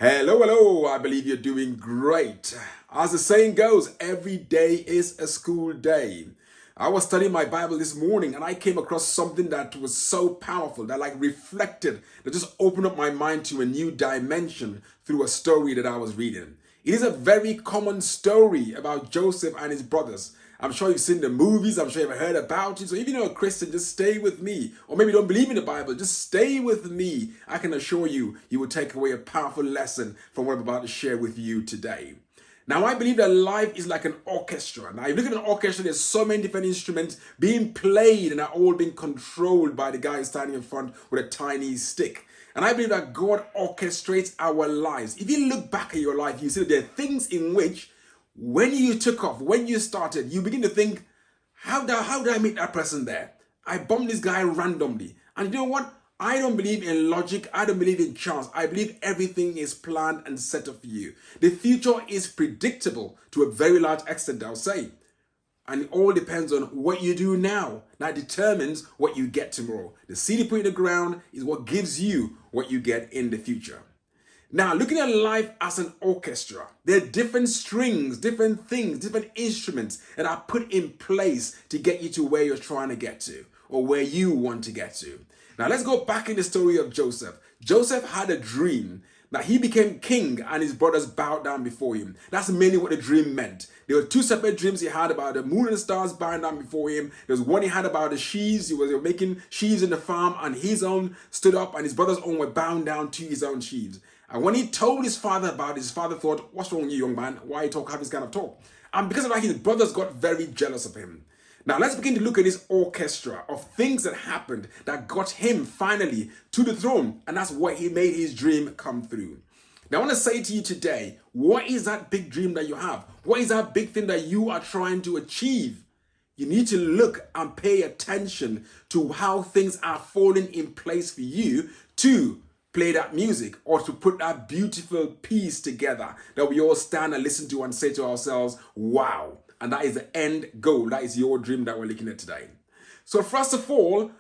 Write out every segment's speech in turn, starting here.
Hello, hello. I believe you're doing great. As the saying goes, every day is a school day. I was studying my Bible this morning and I came across something that was so powerful that reflected, that just opened up my mind to a new dimension through a story that I was reading. It is a very common story about Joseph and his brothers. I'm sure you've seen the movies, I'm sure you've heard about it. So if you're not a Christian, just stay with me. Or maybe you don't believe in the Bible, just stay with me. I can assure you, you will take away a powerful lesson from what I'm about to share with you today. Now, I believe that life is like an orchestra. Now, if you look at an orchestra, there's so many different instruments being played and are all being controlled by the guy standing in front with a tiny stick. And I believe that God orchestrates our lives. If you look back at your life, you see that there are things in which when you took off, when you started, you begin to think, how did I meet that person there? I bumped this guy randomly. And you know what? I don't believe in logic. I don't believe in chance. I believe everything is planned and set up for you. The future is predictable to a very large extent, I'll say. And it all depends on what you do now. That determines what you get tomorrow. The seed you put in the ground is what gives you what you get in the future. Now, looking at life as an orchestra, there are different strings, different things, different instruments that are put in place to get you to where you're trying to get to or where you want to get to. Now, let's go back in the story of Joseph. Joseph had a dream that he became king and his brothers bowed down before him. That's mainly what the dream meant. There were two separate dreams he had about the moon and the stars bowing down before him. There was one he had about the sheaves. He was making sheaves in the farm and his own stood up and his brothers' own were bound down to his own sheaves. And when he told his father about it, his father thought, what's wrong with you, young man? Why you have this kind of talk? And because of that, his brothers got very jealous of him. Now let's begin to look at this orchestra of things that happened that got him finally to the throne. And that's what he made his dream come through. Now I want to say to you today, what is that big dream that you have? What is that big thing that you are trying to achieve? You need to look and pay attention to how things are falling in place for you to play that music or to put that beautiful piece together that we all stand and listen to and say to ourselves, wow. And that is the end goal. That is your dream that we're looking at today. So first of all,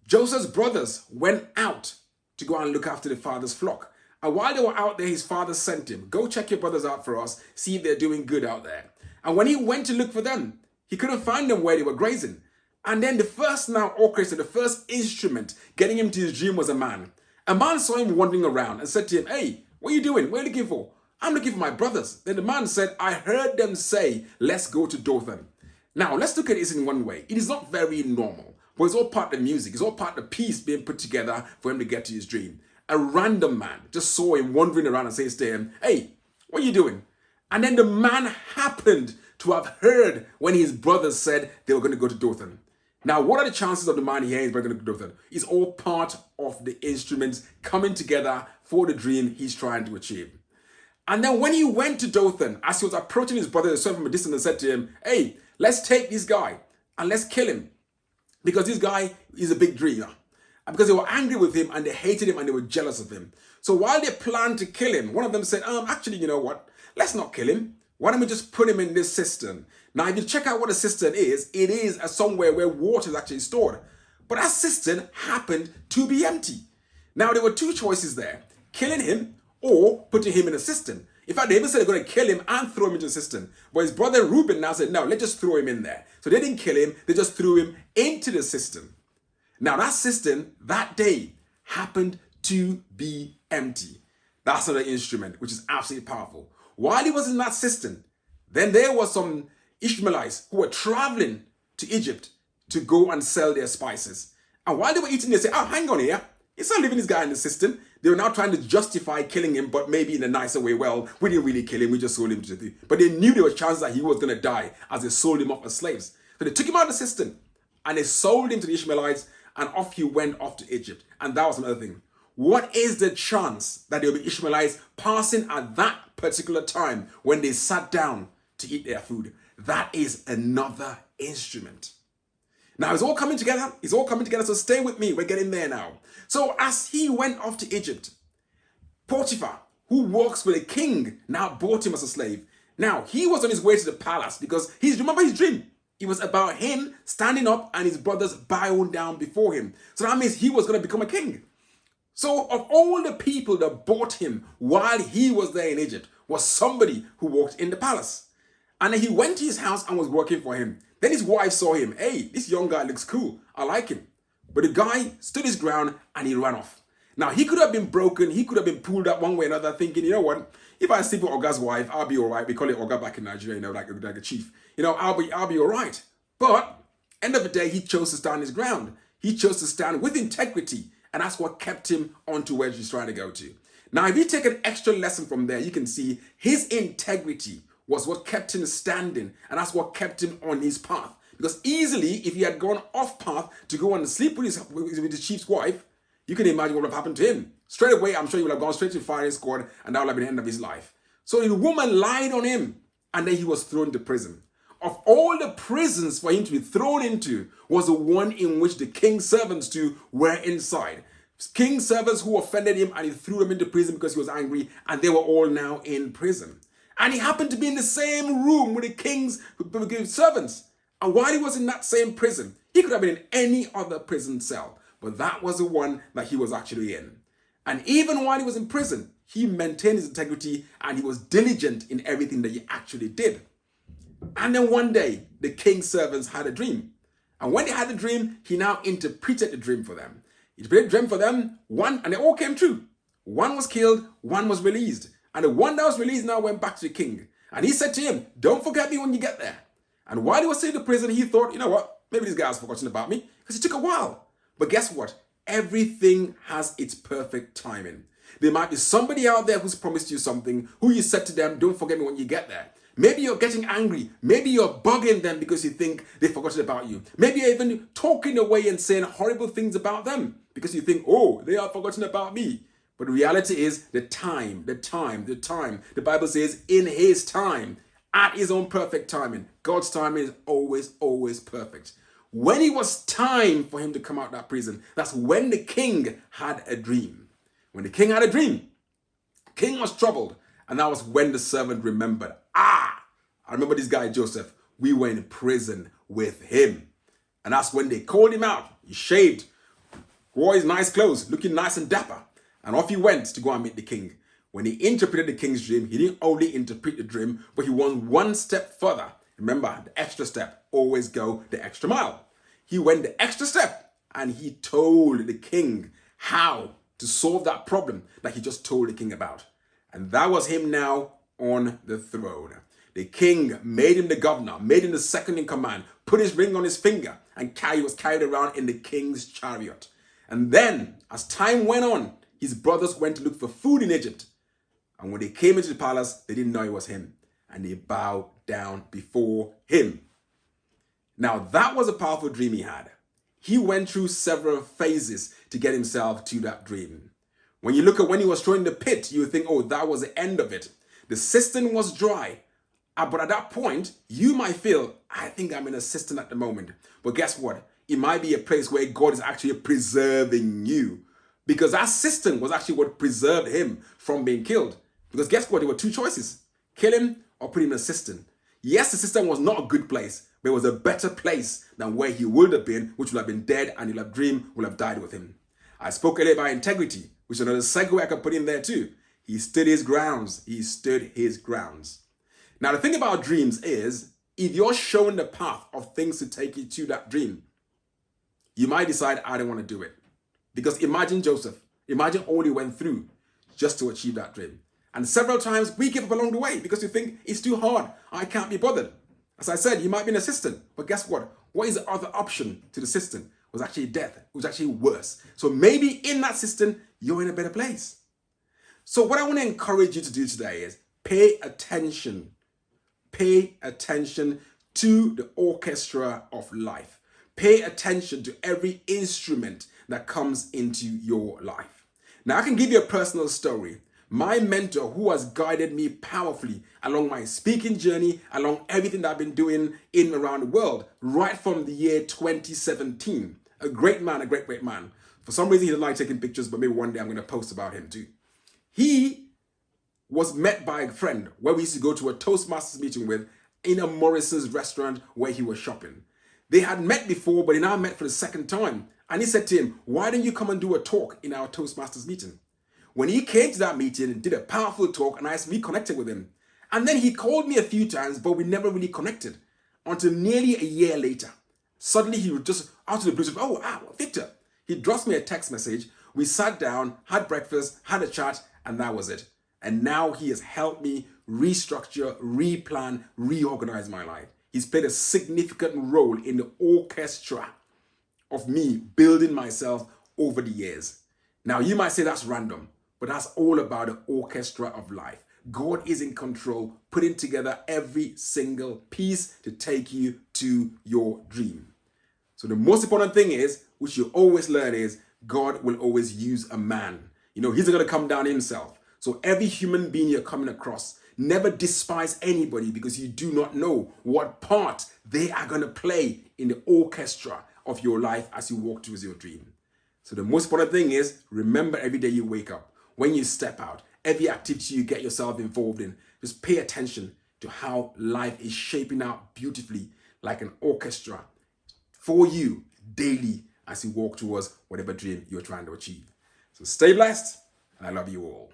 Joseph's brothers went out to go and look after the father's flock. And while they were out there, his father sent him, go check your brothers out for us, see if they're doing good out there. And when he went to look for them, he couldn't find them where they were grazing. And then the first now orchestra, the first instrument getting him to his dream was a man. A man saw him wandering around and said to him, hey, what are you doing? What are you looking for? I'm looking for my brothers. Then the man said, I heard them say, let's go to Dothan. Now, let's look at this in one way. It is not very normal, but it's all part of the music. It's all part of the piece being put together for him to get to his dream. A random man just saw him wandering around and says to him, hey, what are you doing? And then the man happened to have heard when his brothers said they were going to go to Dothan. Now, what are the chances of the man hearing his brother going to go to Dothan? It's all part of the instruments coming together for the dream he's trying to achieve. And then when he went to Dothan, as he was approaching his brother, he saw him from a distance and said to him, hey, let's take this guy and let's kill him. Because this guy is a big dreamer. And because they were angry with him and they hated him and they were jealous of him. So while they planned to kill him, one of them said, actually, you know what? Let's not kill him. Why don't we just put him in this cistern? Now, if you check out what a cistern is, it is a somewhere where water is actually stored. But that cistern happened to be empty. Now, there were two choices there. Killing him or putting him in a cistern. In fact, they even said they're going to kill him and throw him into the cistern. But his brother Reuben now said, no, let's just throw him in there. So they didn't kill him. They just threw him into the cistern. Now, that cistern that day happened to be empty. That's another instrument, which is absolutely powerful. While he was in that cistern, then there was some Ishmaelites who were traveling to Egypt to go and sell their spices. And while they were eating, they said, hang on here. It's not leaving this guy in the cistern. They were now trying to justify killing him, but maybe in a nicer way. Well, we didn't really kill him. We just sold him to the thief. But they knew there was chances that he was going to die as they sold him off as slaves. So they took him out of the cistern and they sold him to the Ishmaelites and off he went off to Egypt. And that was another thing. What is the chance that there will be Ishmaelites passing at that particular time when they sat down to eat their food? That is another instrument. Now it's all coming together. It's all coming together. So stay with me. We're getting there now. So as he went off to Egypt, Potiphar, who works with a king, now bought him as a slave. Now he was on his way to the palace because remember his dream. It was about him standing up and his brothers bowing down before him. So that means he was going to become a king. So of all the people that bought him while he was there in Egypt was somebody who worked in the palace. And then he went to his house and was working for him. Then his wife saw him. Hey, this young guy looks cool. I like him. But the guy stood his ground and he ran off. Now, he could have been broken. He could have been pulled up one way or another thinking, you know what? If I sleep with Oga's wife, I'll be all right. We call it Oga back in Nigeria, like a chief. I'll be all right. But end of the day, he chose to stand his ground. He chose to stand with integrity. And that's what kept him onto where he's trying to go to. Now, if you take an extra lesson from there, you can see his integrity was what kept him standing. And that's what kept him on his path. Because easily, if he had gone off path to go and sleep with his chief's wife, you can imagine what would have happened to him. Straight away, I'm sure he would have gone straight to the firing squad and that would have been the end of his life. So the woman lied on him and then he was thrown into prison. Of all the prisons for him to be thrown into was the one in which the king's servants too were inside. King's servants who offended him and he threw them into prison because he was angry and they were all now in prison. And he happened to be in the same room with the king's servants. And while he was in that same prison, he could have been in any other prison cell. But that was the one that he was actually in. And even while he was in prison, he maintained his integrity and he was diligent in everything that he actually did. And then one day, the king's servants had a dream. And when they had the dream, he now interpreted the dream for them. He interpreted the dream for them, and they all came true. One was killed, one was released. And the one that was released now went back to the king. And he said to him, don't forget me when you get there. And while he was sitting in the prison, he thought, you know what, maybe this guy has forgotten about me because it took a while. But guess what? Everything has its perfect timing. There might be somebody out there who's promised you something, who you said to them, don't forget me when you get there. Maybe you're getting angry. Maybe you're bugging them because you think they've forgotten about you. Maybe you're even talking away and saying horrible things about them because you think, oh, they are forgotten about me. But the reality is the time. The Bible says in his time, at his own perfect timing. God's timing is always perfect. When it was time for him to come out of that prison, that's when the king had a dream. When the king had a dream, the king was troubled. And that was when the servant remembered, I remember this guy, Joseph. We were in prison with him. And that's when they called him out. He shaved, wore his nice clothes, looking nice and dapper. And off he went to go and meet the king. When he interpreted the king's dream, he didn't only interpret the dream, but he went one step further. Remember, the extra step, always go the extra mile. He went the extra step and he told the king how to solve that problem that he just told the king about. And that was him now on the throne. The king made him the governor, made him the second in command, put his ring on his finger, and he was carried around in the king's chariot. And then, as time went on, his brothers went to look for food in Egypt. And when they came into the palace, they didn't know it was him. And they bowed down before him. Now, that was a powerful dream he had. He went through several phases to get himself to that dream. When you look at when he was thrown in the pit, you think, oh, that was the end of it. The cistern was dry. But at that point, you might feel, I think I'm in a cistern at the moment. But guess what? It might be a place where God is actually preserving you. Because that cistern was actually what preserved him from being killed. Because guess what? There were two choices. Kill him or put him in a cistern. Yes, the cistern was not a good place, but it was a better place than where he would have been, which would have been dead, and he'll have dreamed, will have died with him. I spoke earlier about integrity, which is another segue I can put in there too. He stood his grounds. He stood his grounds. Now, the thing about dreams is, if you're shown the path of things to take you to that dream, you might decide, I don't want to do it. Because imagine Joseph. Imagine all he went through just to achieve that dream. And several times we give up along the way because we think it's too hard. I can't be bothered. As I said, you might be in a cistern. But guess what? What is the other option to the cistern? It was actually death. It was actually worse. So maybe in that cistern, you're in a better place. So what I want to encourage you to do today is pay attention. Pay attention to the orchestra of life. Pay attention to every instrument that comes into your life. Now, I can give you a personal story. My mentor, who has guided me powerfully along my speaking journey, along everything that I've been doing in and around the world, right from the year 2017. A great man, a great man. For some reason, he doesn't like taking pictures, but maybe one day I'm going to post about him too. He was met by a friend where we used to go to a Toastmasters meeting with in a Morris's restaurant where he was shopping. They had met before, but they now met for the second time. And he said to him, why don't you come and do a talk in our Toastmasters meeting? When he came to that meeting and did a powerful talk, and I reconnected with him. And then he called me a few times, but we never really connected until nearly a year later. Suddenly he would just out of the blue said, Victor. He dropped me a text message. We sat down, had breakfast, had a chat, and that was it. And now he has helped me restructure, replan, reorganize my life. He's played a significant role in the orchestra of me building myself over the years. Now, you might say that's random, but that's all about the orchestra of life. God is in control, putting together every single piece to take you to your dream. So the most important thing is, which you always learn, is God will always use a man. He's not going to come down himself. So every human being you're coming across, never despise anybody, because you do not know what part they are going to play in the orchestra of your life as you walk towards your dream. So the most important thing is, remember every day you wake up, when you step out, every activity you get yourself involved in, just pay attention to how life is shaping out beautifully like an orchestra for you daily as you walk towards whatever dream you're trying to achieve. So stay blessed, and I love you all.